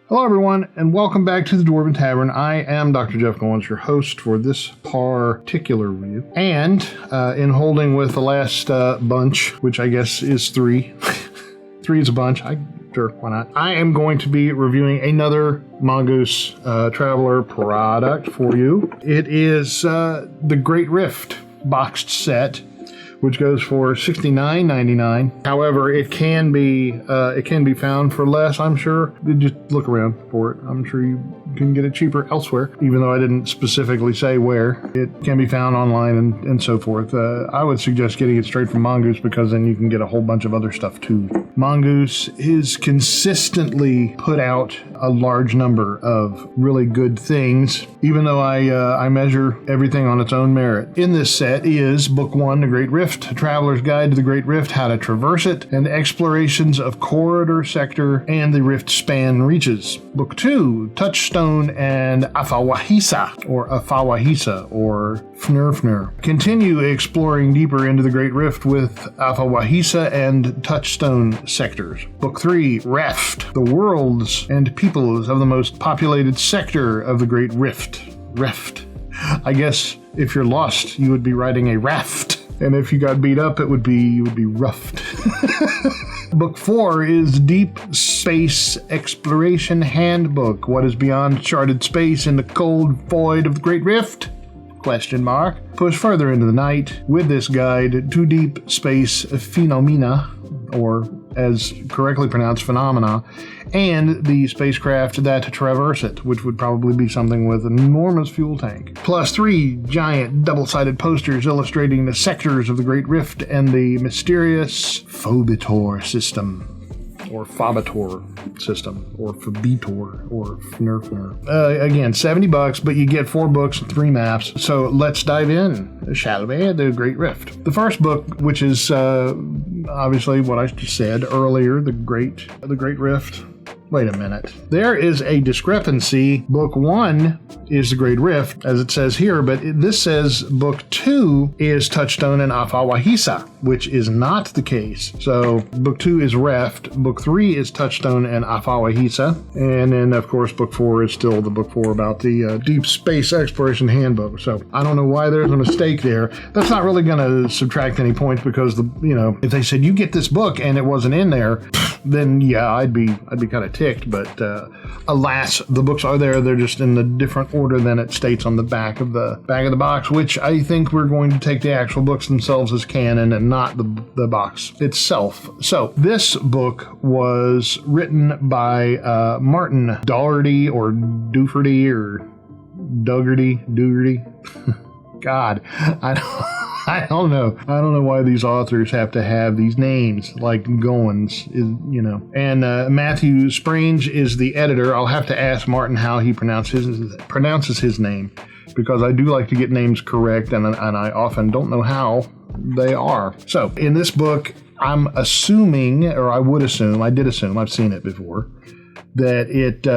Hello, everyone, and welcome back to the Dwarven Tavern. I am Dr. Jeff Goins, your host for this particular review. And in holding with the last bunch, which I guess is three, three is a bunch. Sure, why not? I am going to be reviewing another Mongoose Traveler product for you. It is the Great Rift boxed set, which goes for $69.99. However, it can be found for less, I'm sure. Just look around for it. I'm sure you can get it cheaper elsewhere, even though I didn't specifically say where. It can be found online and so forth. I would suggest getting it straight from Mongoose because then you can get a whole bunch of other stuff too. Mongoose is consistently put out a large number of really good things, even though I measure everything on its own merit. In this set is Book 1, The Great Rift, A Traveler's Guide to the Great Rift, How to Traverse It, and Explorations of Corridor Sector and the Rift Span Reaches. Book 2, Touchstone and Afawahisa, or Fnurfnur. Continue exploring deeper into the Great Rift with Afawahisa and Touchstone sectors. Book 3, Reft, the worlds and peoples of the most populated sector of the Great Rift. Reft. I guess if you're lost, you would be riding a raft. And if you got beat up, you would be roughed. Book 4 is Deep Space Exploration Handbook. What is beyond charted space in the cold void of the Great Rift? ? Push further into the night with this guide to deep space phenomena, or as correctly pronounced, phenomena, and the spacecraft that traverse it, which would probably be something with an enormous fuel tank. Plus 3 giant double-sided posters illustrating the sectors of the Great Rift and the mysterious Phobitor system, or Phobitor system, or Phobitor, or Fnurfnur. Again, $70, but you get 4 books and 3 maps. So let's dive in, shall we? The Great Rift. The first book, which is obviously what I just said earlier, the Great Rift. Wait a minute. There is a discrepancy. Book 1 is the Great Rift, as it says here, but this says Book 2 is Touchstone and Afawahisa, which is not the case. So Book 2 is Reft, Book 3 is Touchstone and Afawahisa, and then, of course, Book 4 is still the Book 4 about the Deep Space Exploration Handbook. So I don't know why there's a mistake there. That's not really going to subtract any points because, if they said, you get this book and it wasn't in there, then yeah, I'd be kind of ticked, but alas, the books are there. They're just in a different order than it states on the back of the box, which I think we're going to take the actual books themselves as canon and not the box itself. So this book was written by Martin Dougherty or Dufferty or Dougherty. God, I don't know. I don't know why these authors have to have these names like Goins, And Matthew Sprange is the editor. I'll have to ask Martin how he pronounces his name, because I do like to get names correct, and I often don't know how they are. So in this book, I'm assuming, or I would assume, I did assume, I've seen it before, that it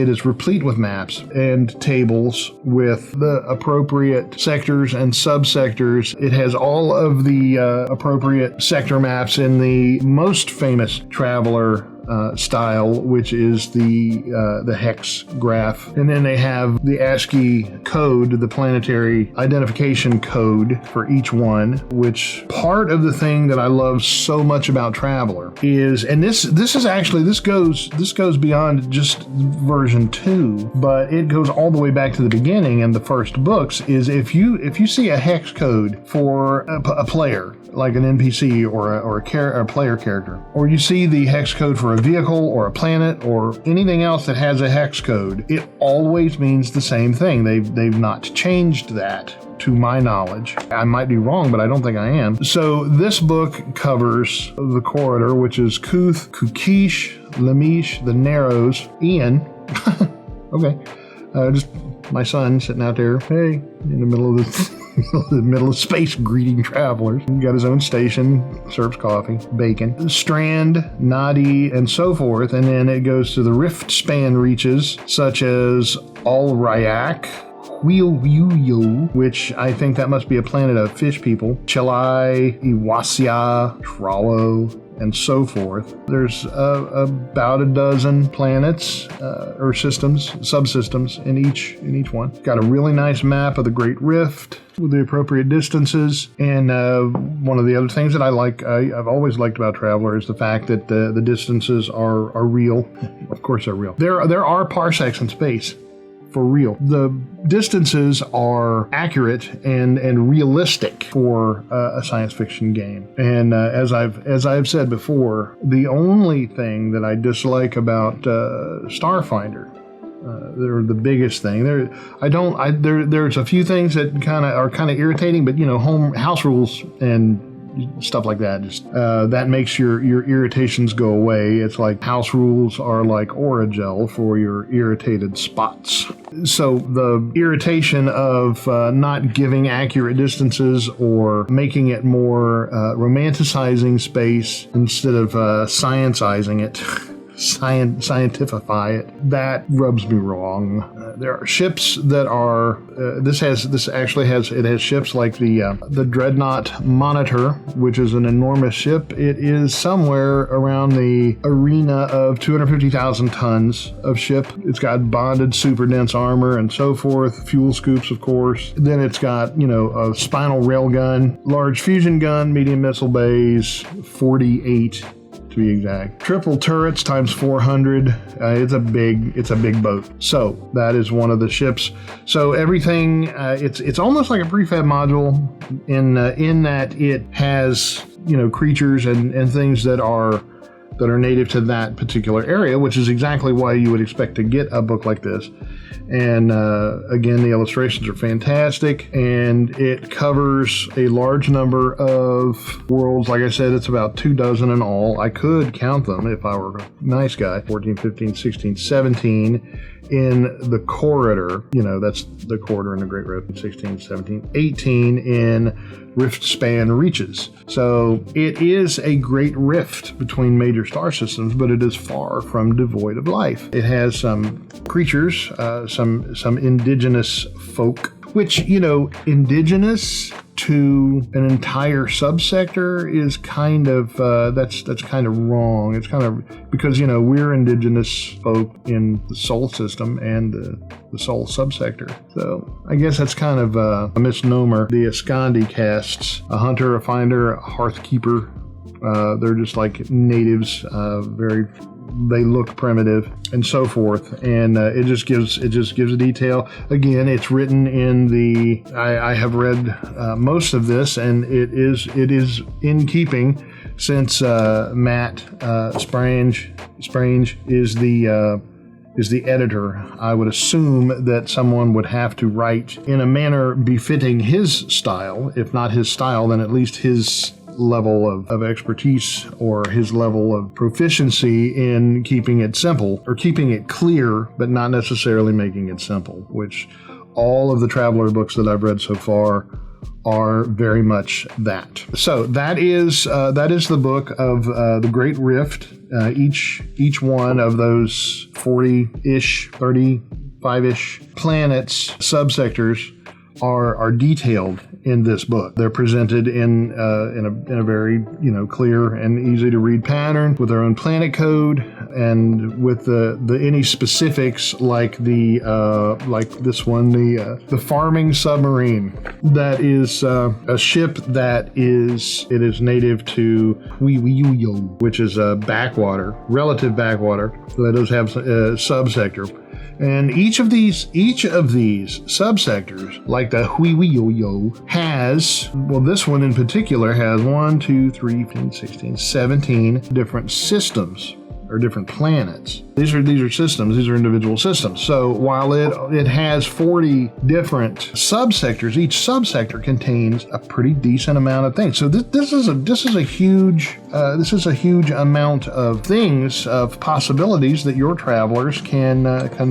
is replete with maps and tables with the appropriate sectors and subsectors. It has all of the appropriate sector maps in the most famous Traveler style, which is the hex graph. And then they have the ASCII code, the planetary identification code for each one, which part of the thing that I love so much about Traveler is, and this goes beyond just version 2, but it goes all the way back to the beginning in the first books, is if you see a hex code for a player, like an NPC or a player character, or you see the hex code for a vehicle or a planet or anything else that has a hex code, it always means the same thing. They've not changed that, to my knowledge. I might be wrong, but I don't think I am. So this book covers the corridor, which is Kuth, Kukish, Lamish, the Narrows, Ian. Okay. Just my son sitting out there, hey, in the middle of space, greeting travelers. He got his own station, serves coffee, bacon, Strand, Nadi, and so forth. And then it goes to the rift span reaches, such as Al Ryak, Wheelwuyo, which I think that must be a planet of fish people, Chelai, Iwasia, Trollo, and so forth. There's about a dozen planets or systems, subsystems in each one. Got a really nice map of the Great Rift with the appropriate distances. And one of the other things that I've always liked about Traveler is the fact that the distances are real. Of course they're real. There are parsecs in space. For real. The distances are accurate and realistic for a science fiction game. And as I've said before, the only thing that I dislike about Starfinder, they're the biggest thing. There's a few things that are irritating, but house rules and stuff like that just that makes your irritations go away. It's like house rules are like Oragel for your irritated spots. So the irritation of not giving accurate distances or making it more romanticizing space instead of scienceizing it, scientify it, that rubs me wrong. There are ships that are this actually has ships like the Dreadnought Monitor, which is an enormous ship. It is somewhere around the arena of 250,000 tons of ship. It's got bonded super dense armor and so forth, fuel scoops of course. Then it's got a spinal railgun, large fusion gun, medium missile bays, 48 to be exact. Triple turrets times 400. It's a big boat. So that is one of the ships. So everything, it's almost like a prefab module in that it has creatures and things that are native to that particular area, which is exactly why you would expect to get a book like this. And again, the illustrations are fantastic, and it covers a large number of worlds. Like I said, it's about 24 in all. I could count them if I were a nice guy. 14, 15, 16, 17 in the corridor. That's the corridor in the Great Rift. 16, 17, 18 in rift span reaches. So it is a great rift between major star systems, but it is far from devoid of life. It has some creatures, some indigenous folk, which, indigenous to an entire subsector is kind of, that's kind of wrong. It's kind of, because, we're indigenous folk in the Sol system and the Sol subsector. So I guess that's kind of a misnomer. The Ascandi castes, a hunter, a finder, a hearthkeeper, they're just like natives, they look primitive and so forth, and it just gives a detail. Again, it's written in the I have read most of this, and it is in keeping, since Matt Sprange is the editor. I would assume that someone would have to write in a manner befitting his style. If not his style, then at least his level of expertise or his level of proficiency in keeping it simple, or keeping it clear but not necessarily making it simple, which all of the Traveler books that I've read so far are very much that. So that is the book of the Great Rift. Each one of those 40-ish, 35-ish planets, subsectors, are detailed in this book. They're presented in a very clear and easy to read pattern, with their own planet code, and with the any specifics like this one, the farming submarine. That is a ship that is native to Huihuyo, which is a relative backwater. So that does have a subsector. And each of these subsectors, like the Huihuyo, has, this one in particular has 1, 2, 3, 15, 16, 17 different systems, or different planets. These are systems. These are individual systems. So while it has 40 different subsectors, each subsector contains a pretty decent amount of things. So this is a huge amount of things, of possibilities that your travelers can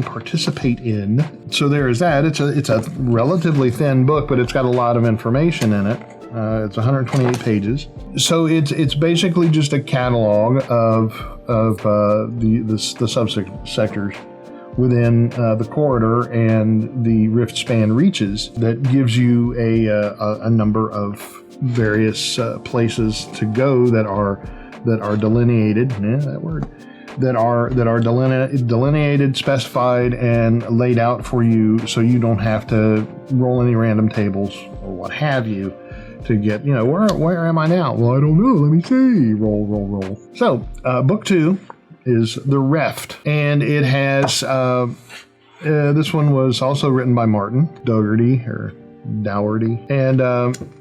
participate in. So there is that. It's a relatively thin book, but it's got a lot of information in it. It's 128 pages. So it's basically just a catalog of the subsectors within the corridor and the rift span reaches, that gives you a number of various places to go that are that are delineated. Yeah, that word. That are delineated, specified, and laid out for you, so you don't have to roll any random tables or what have you to get, where am I now? Well, I don't know. Let me see. Roll. So, book 2 is The Reft, and it has, this one was also written by Martin Dougherty, and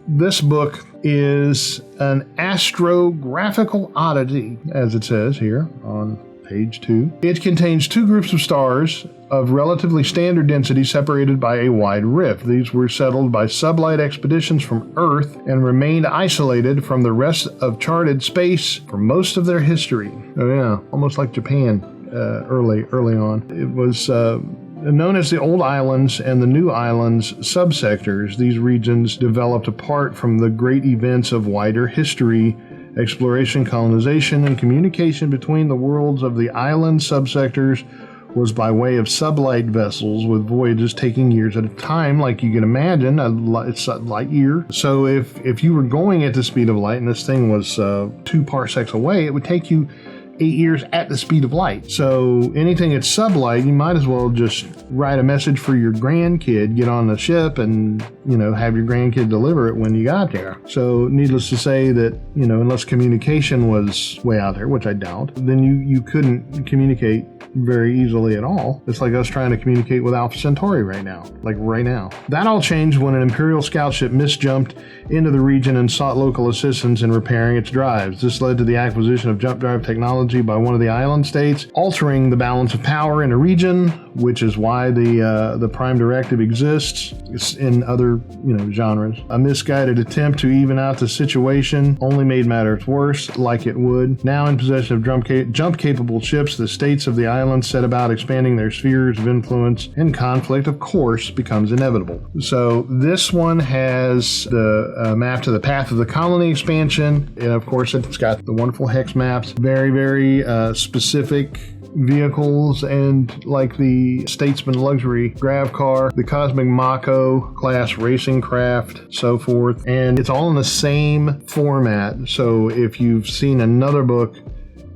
this book is an astrographical oddity, as it says here on page 2. It contains 2 groups of stars of relatively standard density separated by a wide rift. These were settled by sublight expeditions from Earth and remained isolated from the rest of charted space for most of their history. Oh yeah, almost like Japan early on. It was known as the Old Islands and the New Islands subsectors. These regions developed apart from the great events of wider history. Exploration, colonization, and communication between the worlds of the island subsectors was by way of sublight vessels, with voyages taking years at a time, like you can imagine. It's a light year. So if you were going at the speed of light and this thing was 2 parsecs away, it would take you 8 years at the speed of light. So anything that's sublight, you might as well just write a message for your grandkid, get on the ship, and have your grandkid deliver it when you got there. So needless to say that unless communication was way out there, which I doubt, then you couldn't communicate very easily at all. It's like us trying to communicate with Alpha Centauri right now. That all changed when an Imperial scout ship misjumped into the region and sought local assistance in repairing its drives. This led to the acquisition of jump drive technology by one of the island states, altering the balance of power in a region, which is why the Prime Directive exists. It's in other genres. A misguided attempt to even out the situation only made matters worse, like it would. Now in possession of jump-capable ships, the states of the island set about expanding their spheres of influence, and conflict, of course, becomes inevitable. So this one has the map to the path of the colony expansion, and of course it's got the wonderful hex maps, very, very specific vehicles, and like the Statesman luxury grav car, the Cosmic Mako class racing craft, so forth, and it's all in the same format. So if you've seen another book,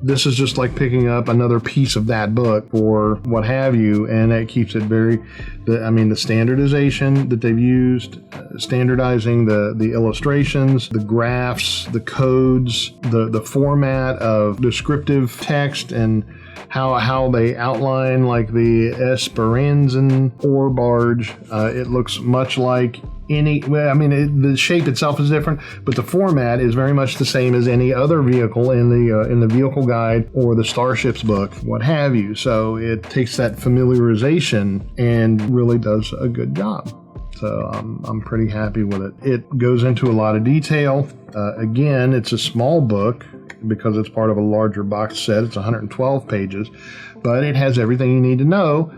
this is just like picking up another piece of that book or what have you, and it keeps it the standardization that they've used, standardizing the illustrations, the graphs, the codes, the format of descriptive text, and how they outline like the Esperanzan ore barge. It looks much like the shape itself is different, but the format is very much the same as any other vehicle in the vehicle guide or the Starships book, what have you. So it takes that familiarization and really does a good job. So I'm pretty happy with it. It goes into a lot of detail. Again, it's a small book because it's part of a larger box set. It's 112 pages, but it has everything you need to know.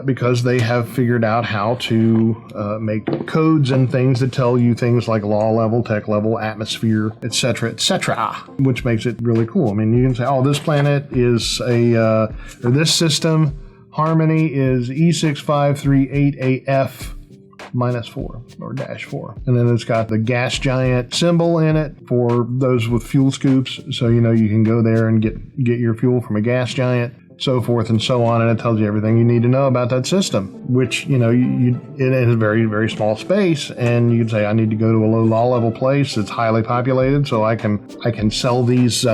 Because they have figured out how to make codes and things that tell you things like law level, tech level, atmosphere, etc., which makes it really cool. I mean, you can say, oh, this planet is or this system, Harmony is E6538AF -4 or -4. And then it's got the gas giant symbol in it for those with fuel scoops. So, you can go there and get your fuel from a gas giant, so forth and so on, and it tells you everything you need to know about that system, which, it is a very, very small space, and you can say, I need to go to a low law level place that's highly populated so I can sell these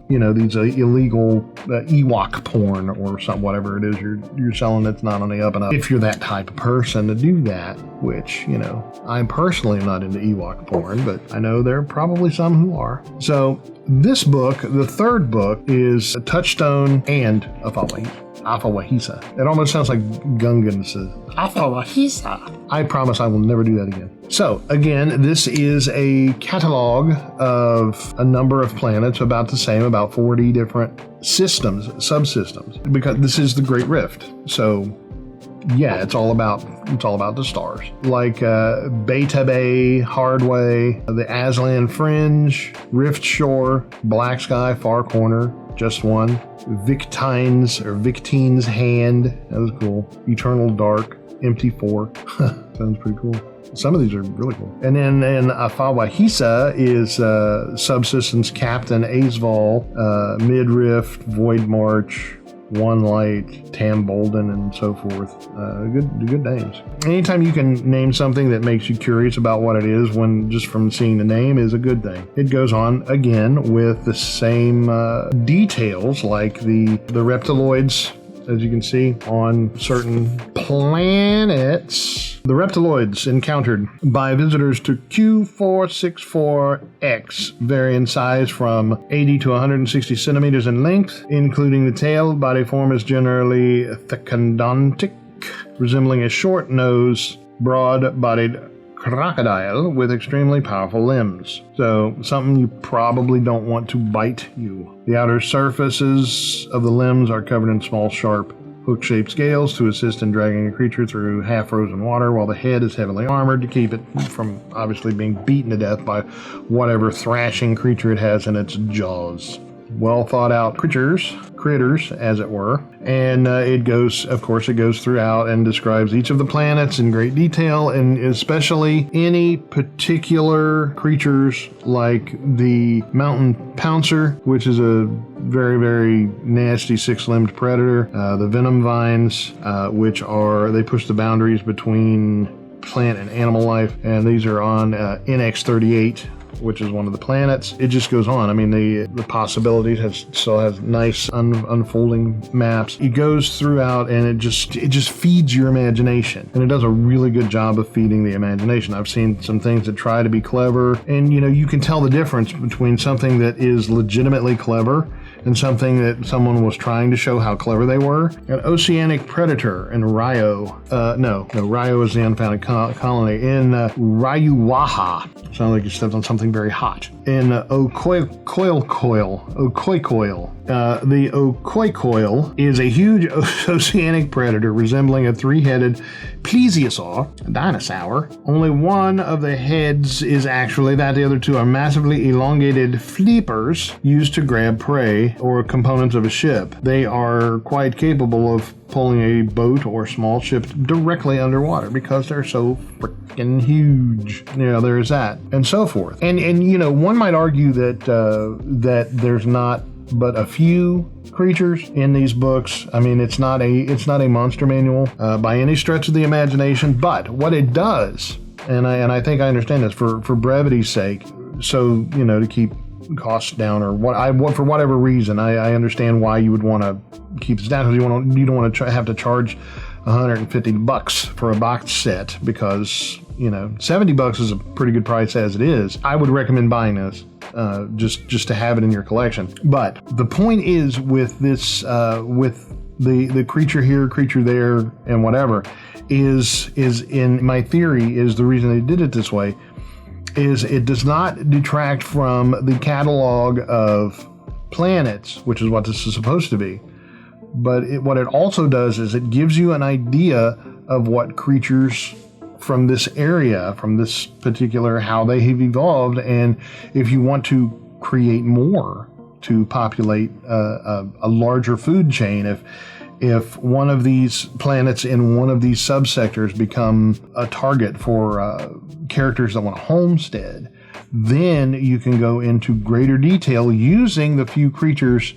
these illegal Ewok porn or some whatever it is you're selling that's not on the up and up. If you're that type of person to do that, which, I'm personally not into Ewok porn, but I know there are probably some who are. So this book, the third book, is Touchstone and Afawahisa. It almost sounds like Gungan says, Afawahisa. I promise I will never do that again. So, again, this is a catalog of a number of planets, about the same, about 40 different systems, subsystems, because this is the Great Rift. So, yeah, it's all about the stars. Like Beta Bay, Hardway, the Aslan Fringe, Rift Shore, Black Sky, Far Corner, Just One, Victine's Hand, that was cool, Eternal Dark, empty 4. Sounds pretty cool. Some of these are really cool. And then Afawahisa is Subsistence Captain Azval, Midriff, Void March, One Light, Tam Bolden, and so forth. Good names. Anytime you can name something that makes you curious about what it is, when just from seeing the name, is a good thing. It goes on again with the same details, like the reptiloids, as you can see, on certain planets. The reptiloids encountered by visitors to Q464X vary in size from 80 to 160 centimeters in length, including the tail. Body form is generally thecodontic, resembling a short-nosed, broad-bodied crocodile with extremely powerful limbs. So, something you probably don't want to bite you. The outer surfaces of the limbs are covered in small, sharp, hook-shaped scales to assist in dragging a creature through half-frozen water, while the head is heavily armored to keep it from obviously being beaten to death by whatever thrashing creature it has in its jaws. Well thought out critters, as it were. And it goes throughout and describes each of the planets in great detail, and especially any particular creatures like the mountain pouncer, which is a very, very nasty 6-limbed predator. The venom vines, which they push the boundaries between plant and animal life, and these are on NX38, which is one of the planets. It just goes on. I mean, the possibilities still has nice unfolding maps. It goes throughout, and it just feeds your imagination, and it does a really good job of feeding the imagination. I've seen some things that try to be clever, and you can tell the difference between something that is legitimately clever and something that someone was trying to show how clever they were. An oceanic predator in Rio. Rio is the unfounded colony. In Rayuwaha. Sounds like you stepped on something very hot. In Okoikoil. The Okoikoil is a huge oceanic predator resembling a 3-headed plesiosaur, a dinosaur. Only one of the heads is actually that. The other two are massively elongated flippers used to grab prey or components of a ship. They are quite capable of pulling a boat or small ship directly underwater because they're so freaking huge. There's that, and so forth. And one might argue that there's not but a few creatures in these books. I mean, it's not a monster manual by any stretch of the imagination, but what it does, and I think I understand this for brevity's sake, so to keep costs down, or for whatever reason, I understand why you would want to keep this down, because you don't want to have to charge $150 for a box set, because $70 is a pretty good price as it is. I would recommend buying this just to have it in your collection. But the point is, with this with the creature here, creature there, and whatever, is in my theory, is the reason they did it this way, is it does not detract from the catalog of planets, which is what this is supposed to be. But what it also does is it gives you an idea of what creatures from this area, from this particular, how they have evolved, and if you want to create more to populate a larger food chain, if one of these planets in one of these subsectors become a target for characters that want to homestead, then you can go into greater detail using the few creatures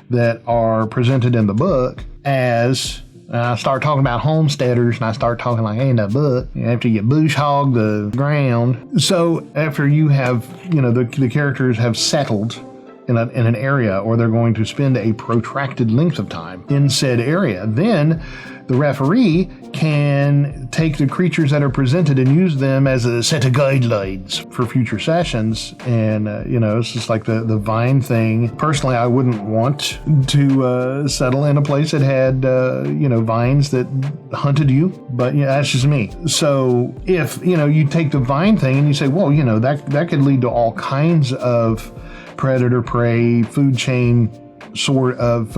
that are presented in the book as... I start talking about homesteaders, and I start talking like, hey, in the book, after you bush hog the ground. So after you have, the characters have settled in an area, or they're going to spend a protracted length of time in said area, then the referee can take the creatures that are presented and use them as a set of guidelines for future sessions. And, it's just like the vine thing. Personally, I wouldn't want to settle in a place that had, vines that hunted you. But, that's just me. So if, you take the vine thing and you say, well, that could lead to all kinds of predator, prey, food chain sort of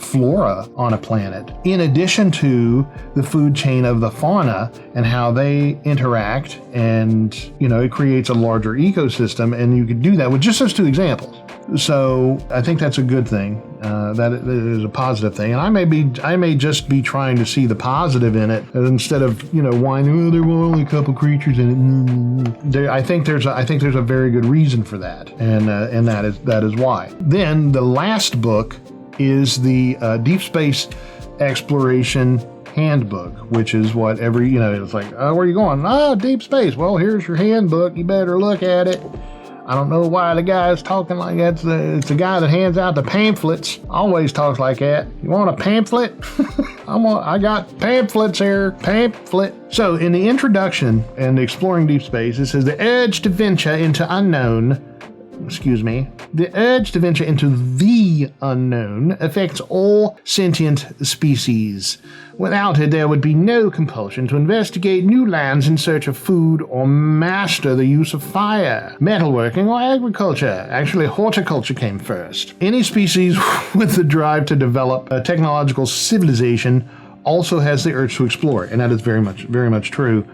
flora on a planet, in addition to the food chain of the fauna and how they interact, and it creates a larger ecosystem, and you could do that with just those two examples. So I think that's a good thing. That is a positive thing, and I may just be trying to see the positive in it instead of whining. Oh, there were only a couple creatures in it. I think there's a very good reason for that, and that is why. Then the last book is the Deep Space Exploration Handbook, which is what it's like, oh, where are you going? Oh, deep space. Well, here's your handbook. You better look at it. I don't know why the guy is talking like that. It's the guy that hands out the pamphlets. Always talks like that. You want a pamphlet? I got pamphlets here. Pamphlet. So in the introduction and exploring deep space, it says the urge to venture into the urge to venture into the unknown affects all sentient species. Without it, there would be no compulsion to investigate new lands in search of food or master the use of fire, metalworking, or agriculture. Actually, horticulture came first. Any species with the drive to develop a technological civilization also has the urge to explore, and that is very much true.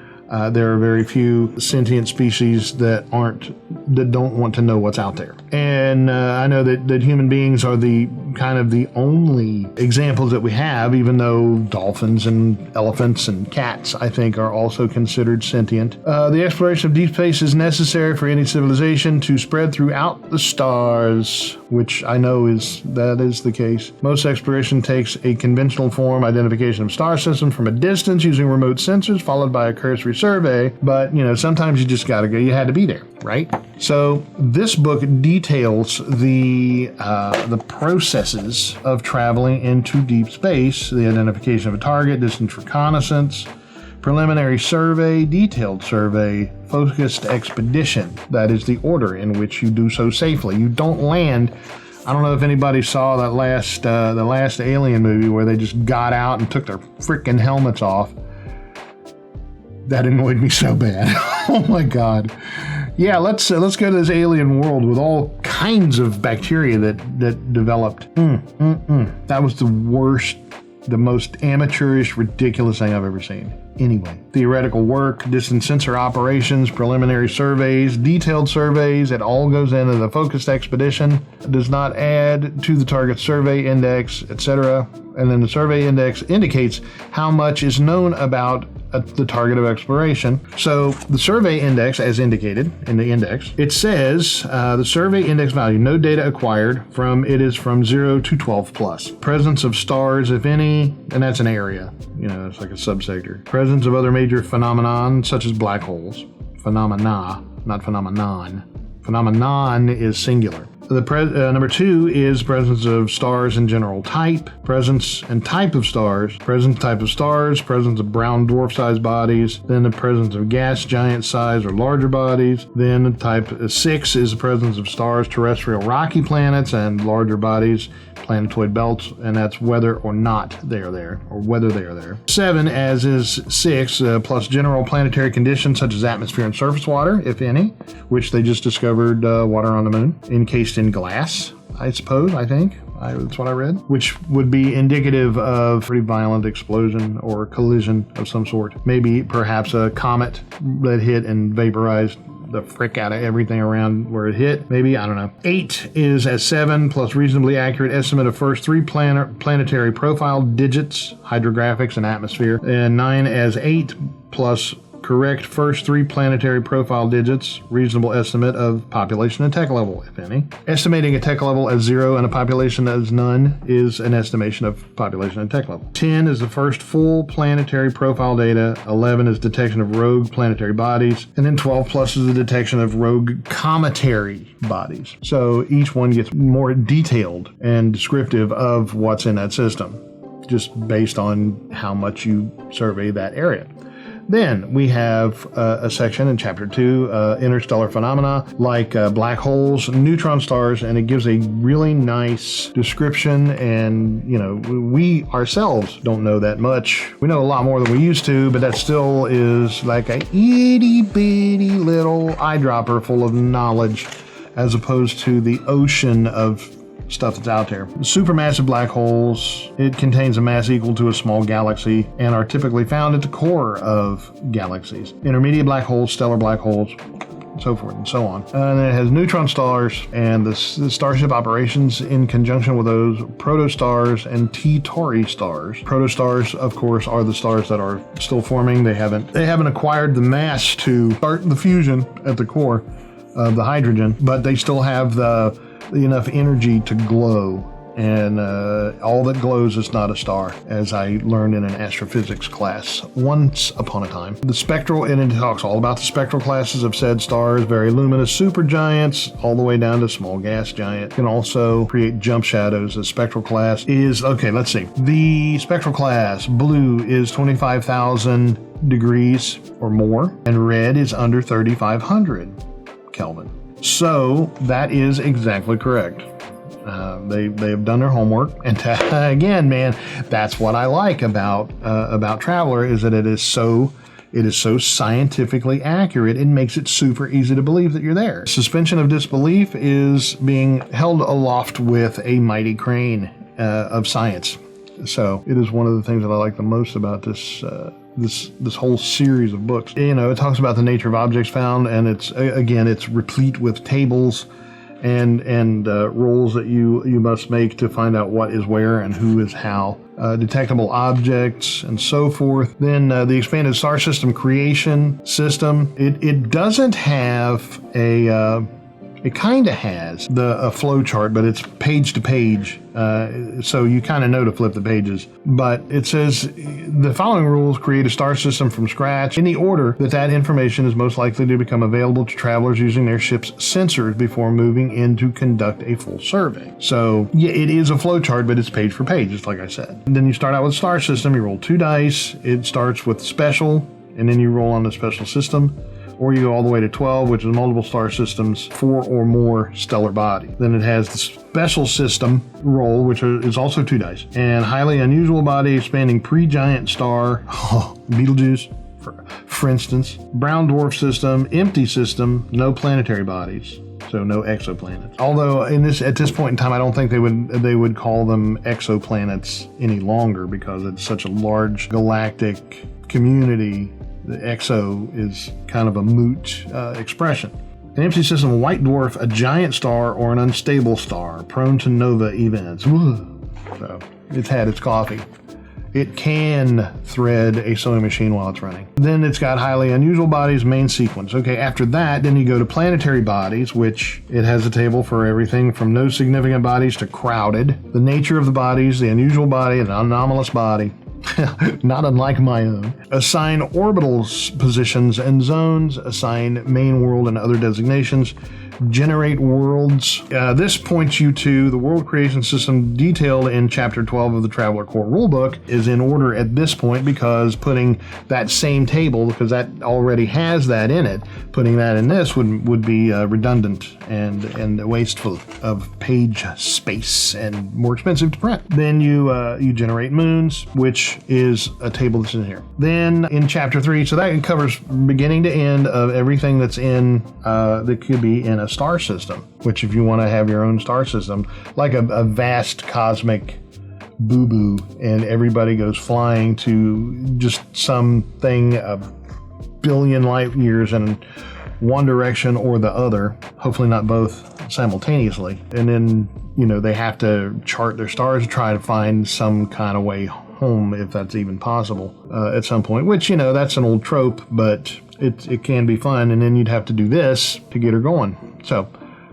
There are very few sentient species that don't want to know what's out there. And I know that human beings are the only examples that we have, even though dolphins and elephants and cats, I think, are also considered sentient. The exploration of deep space is necessary for any civilization to spread throughout the stars, which I know is the case. Most exploration takes a conventional form, identification of star systems from a distance using remote sensors, followed by a cursory survey, but sometimes you just gotta go. You had to be there, right? So this book details the processes of traveling into deep space: the identification of a target, distance reconnaissance, preliminary survey, detailed survey, focused expedition. That is the order in which you do so safely. You don't land. I don't know if anybody saw that the last Alien movie where they just got out and took their freaking helmets off. That annoyed me so bad. Oh my God. Yeah, let's go to this alien world with all kinds of bacteria that developed. That was the worst, the most amateurish, ridiculous thing I've ever seen. Anyway, theoretical work, distant sensor operations, preliminary surveys, detailed surveys, it all goes into the focused expedition. It does not add to the target survey index, etc. And then the survey index indicates how much is known about the target of exploration. So the survey index, as indicated in the index, it says the survey index value, no data acquired is from 0 to 12 plus. Presence of stars, if any, and that's an area. It's like a subsector. Presence of other major phenomenon, such as black holes. Phenomena, not phenomenon. Phenomenon is singular. Number 2 is presence of stars in general type, presence and type of stars, presence of brown dwarf-sized bodies, then the presence of gas giant size or larger bodies, then type 6 is the presence of stars, terrestrial rocky planets, and larger bodies, planetoid belts, and that's whether or not they are there, or whether they are there. 7, as is 6, plus general planetary conditions such as atmosphere and surface water, if any, which they just discovered water on the moon, encased in glass, I think. That's what I read, which would be indicative of pretty violent explosion or collision of some sort. Maybe perhaps a comet that hit and vaporized the frick out of everything around where it hit. Maybe, I don't know. 8 is as 7 plus reasonably accurate estimate of first 3 planetary profile digits, hydrographics, and atmosphere. And 9 as 8 plus correct first 3 planetary profile digits, reasonable estimate of population and tech level, if any. Estimating a tech level as 0 and a population as none is an estimation of population and tech level. 10 is the first full planetary profile data. 11 is detection of rogue planetary bodies. And then 12 plus is the detection of rogue cometary bodies. So each one gets more detailed and descriptive of what's in that system, just based on how much you survey that area. Then we have a section in Chapter 2, interstellar phenomena, like black holes, neutron stars, and it gives a really nice description. And, we ourselves don't know that much. We know a lot more than we used to, but that still is like a itty-bitty little eyedropper full of knowledge, as opposed to the ocean of stuff that's out there. Supermassive black holes, it contains a mass equal to a small galaxy and are typically found at the core of galaxies. Intermediate black holes, stellar black holes, so forth and so on. And then it has neutron stars and the starship operations in conjunction with those protostars and T-Tauri stars. Protostars, of course, are the stars that are still forming. They haven't acquired the mass to start the fusion at the core of the hydrogen, but they still have enough energy to glow. And all that glows is not a star, as I learned in an astrophysics class once upon a time. The spectral, and it talks all about the spectral classes of said stars, very luminous supergiants, all the way down to small gas giant. Can also create jump shadows. The spectral class is, okay, let's see. The spectral class, blue is 25,000 degrees or more, and red is under 3,500 Kelvin. So that is exactly correct. They have done their homework, and again, man, that's what I like about Traveler, is that it is so scientifically accurate. It makes it super easy to believe that you're there. Suspension of disbelief is being held aloft with a mighty crane of science. So it is one of the things that I like the most about this whole series of books. You know, it talks about the nature of objects found, and it's replete with tables and rolls that you must make to find out what is where and who is how. Detectable objects and so forth. Then the expanded star system creation system. It doesn't have it kind of has a flow chart, but it's page to page, so you kind of know to flip the pages. But it says the following rules create a star system from scratch in the order that information is most likely to become available to travelers using their ship's sensors before moving in to conduct a full survey. So yeah, it is a flow chart, but it's page for page, just like I said. And then you start out with star system. You roll 2 dice. It starts with special, and then you roll on the special system. Or you go all the way to 12, which is multiple star systems, 4 or more stellar bodies. Then it has the special system roll, which is also 2 dice. And highly unusual body, expanding pre-giant star, Betelgeuse, for instance. Brown dwarf system, empty system, no planetary bodies. So no exoplanets. Although at this point in time, I don't think they would call them exoplanets any longer, because it's such a large galactic community. The exo is kind of a moot expression. An empty system, a white dwarf, a giant star, or an unstable star, prone to nova events. So it's had its coffee. It can thread a sewing machine while it's running. Then it's got highly unusual bodies, main sequence. Okay, after that, then you go to planetary bodies, which it has a table for everything from no significant bodies to crowded. The nature of the bodies, the unusual body, an anomalous body. Not unlike my own. Assign orbitals, positions, and zones. Assign main world and other designations. Generate worlds. This points you to the world creation system detailed in Chapter 12 of the Traveler Core Rulebook is in order at this point, because putting that same table, because that already has that in it, putting that in this would be redundant and wasteful of page space and more expensive to print. Then you generate moons, which is a table that's in here. Then in Chapter 3, so that covers beginning to end of everything that's in that could be in a star system, which if you want to have your own star system, like a vast cosmic boo-boo, and everybody goes flying to just something a billion light years in one direction or the other, hopefully not both simultaneously. And then, they have to chart their stars to try to find some kind of way home, if that's even possible, at some point, which, that's an old trope, but it can be fun. And then you'd have to do this to get her going. So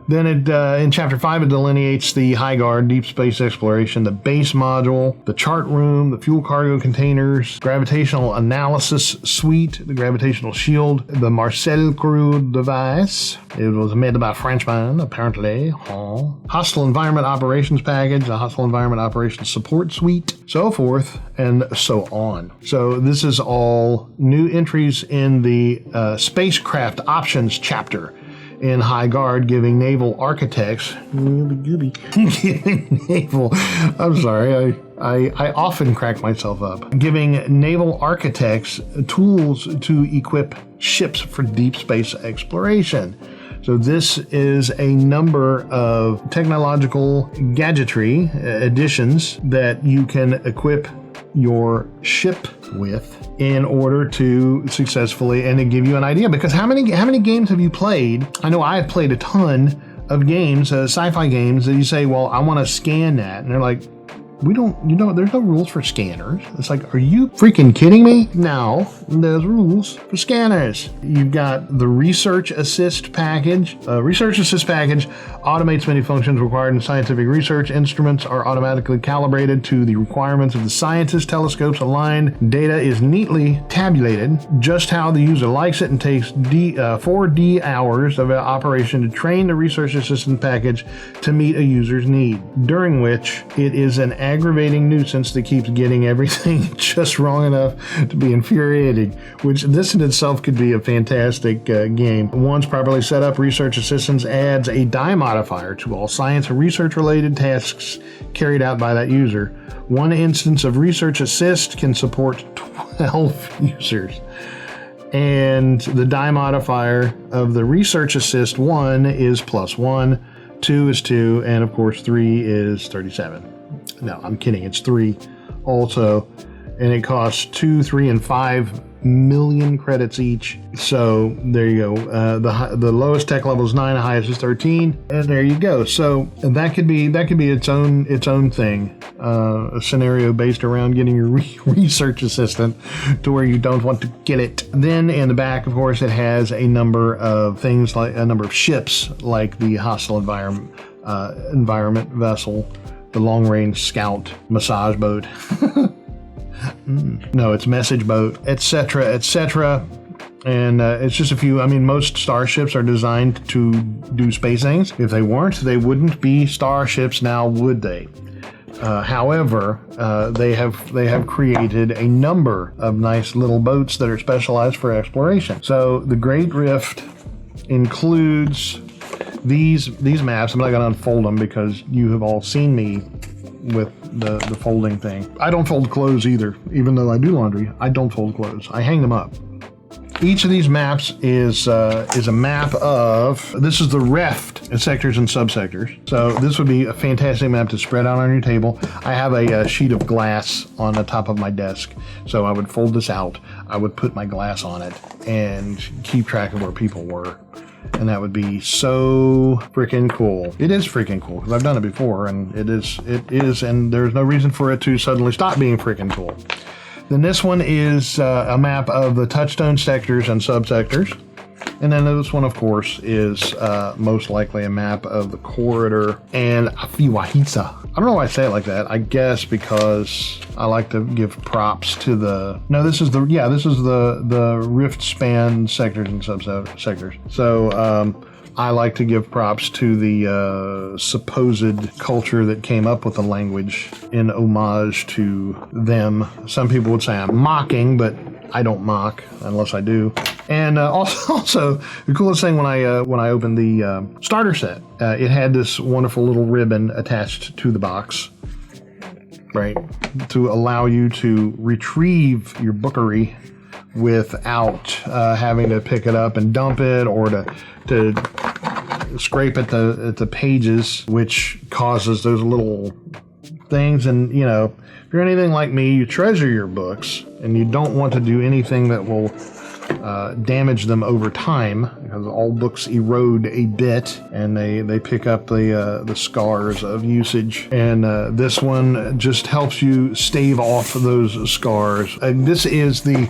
then in Chapter 5, it delineates the High Guard, deep space exploration, the base module, the chart room, the fuel cargo containers, gravitational analysis suite, the gravitational shield, the Marcel crew device. It was made by a Frenchman, apparently. Hostile environment operations package, the hostile environment operations support suite, so forth and so on. So this is all new entries in the spacecraft options chapter in High Guard, giving naval architects giving naval. I'm sorry, I often crack myself up. Giving naval architects tools to equip ships for deep space exploration. So this is a number of technological gadgetry additions that you can equip your ship with in order to successfully, and to give you an idea. Because how many games have you played? I know I've played a ton of games, sci-fi games, that you say, well, I want to scan that. And they're like, there's no rules for scanners. It's like, are you freaking kidding me? No, there's rules for scanners. You've got the Research Assist package. Research Assist package automates many functions required in scientific research. Instruments are automatically calibrated to the requirements of the scientist. Telescopes aligned. Data is neatly tabulated, just how the user likes it, and takes 4D hours of operation to train the Research Assistant package to meet a user's need, during which it is an aggravating nuisance that keeps getting everything just wrong enough to be infuriating, which this in itself could be a fantastic game. Once properly set up, Research Assistance adds a die modifier to all science and research related tasks carried out by that user. One instance of Research Assist can support 12 users. And the die modifier of the Research Assist 1 is +1, 2 is 2, and of course 3 is 37. No, I'm kidding. It's 3 also, and it costs 2, 3, and 5 million credits each. So there you go. The lowest tech level is 9, the highest is 13, and there you go. So that could be its own thing, a scenario based around getting your research assistant to where you don't want to get it. Then in the back, of course, it has a number of things, like a number of ships, like the hostile environment vessel, the long-range scout massage boat. No, it's message boat, etc., etc. And it's just a few. I mean, most starships are designed to do space things. If they weren't, they wouldn't be starships now, would they? However, they have created a number of nice little boats that are specialized for exploration. So the Great Rift includes these maps. I'm not going to unfold them because you have all seen me with the folding thing. I don't fold clothes either, even though I do laundry. I don't fold clothes. I hang them up. Each of these maps is a map of, this is the Reft sectors and subsectors. So this would be a fantastic map to spread out on your table. I have a sheet of glass on the top of my desk. So I would fold this out. I would put my glass on it and keep track of where people were. And that would be so freaking cool. It is freaking cool because I've done it before, and it is, and there's no reason for it to suddenly stop being freaking cool. Then this one is a map of the touchstone sectors and subsectors. And then this one, of course, is most likely a map of the corridor and Afiwahisa. I don't know why I say it like that. I guess because I like to give props to the... No, this is the rift span sectors and subsectors. So I like to give props to the supposed culture that came up with the language in homage to them. Some people would say I'm mocking, but I don't mock unless I do. And also, the coolest thing when I opened the starter set, it had this wonderful little ribbon attached to the box, right, to allow you to retrieve your bookery without having to pick it up and dump it, or to scrape at the pages, which causes those little things. And you know, if you're anything like me, you treasure your books and you don't want to do anything that will damage them over time, because all books erode a bit and they pick up the scars of usage. And this one just helps you stave off those scars. And this is the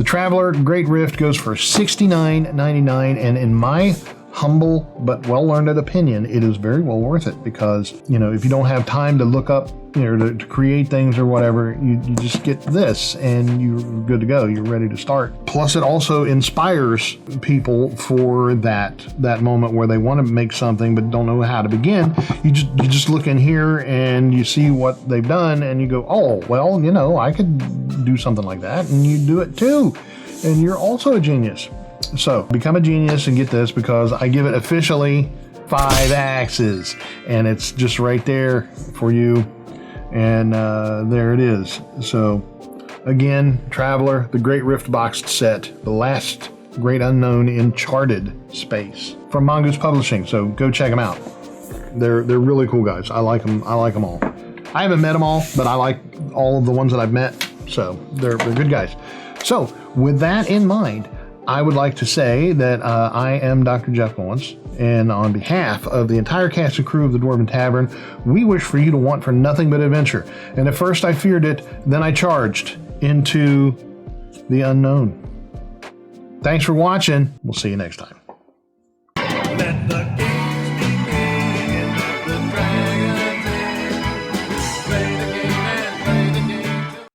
Traveler Great Rift, goes for $69.99, and in my humble but well-learned opinion, it is very well worth it, because, you know, if you don't have time to look up, you know, to create things or whatever, you just get this and you're good to go. You're ready to start. Plus, it also inspires people for that moment where they want to make something but don't know how to begin. You just look in here and you see what they've done and you go, oh, well, you know, I could do something like that, and you do it too. And you're also a genius. So become a genius and get this, because I give it officially 5 axes, and it's just right there for you. And there it is. So again, Traveler, the Great Rift boxed set, the last great unknown in charted space, from Mongoose Publishing. So go check them out. They're really cool guys. I like them all. I haven't met them all, but I like all of the ones that I've met, so they're good guys. So with that in mind, I would like to say that I am Dr. Jeff Goins, and on behalf of the entire cast and crew of the Dwarven Tavern, we wish for you to want for nothing but adventure. And at first I feared it, then I charged into the unknown. Thanks for watching. We'll see you next time.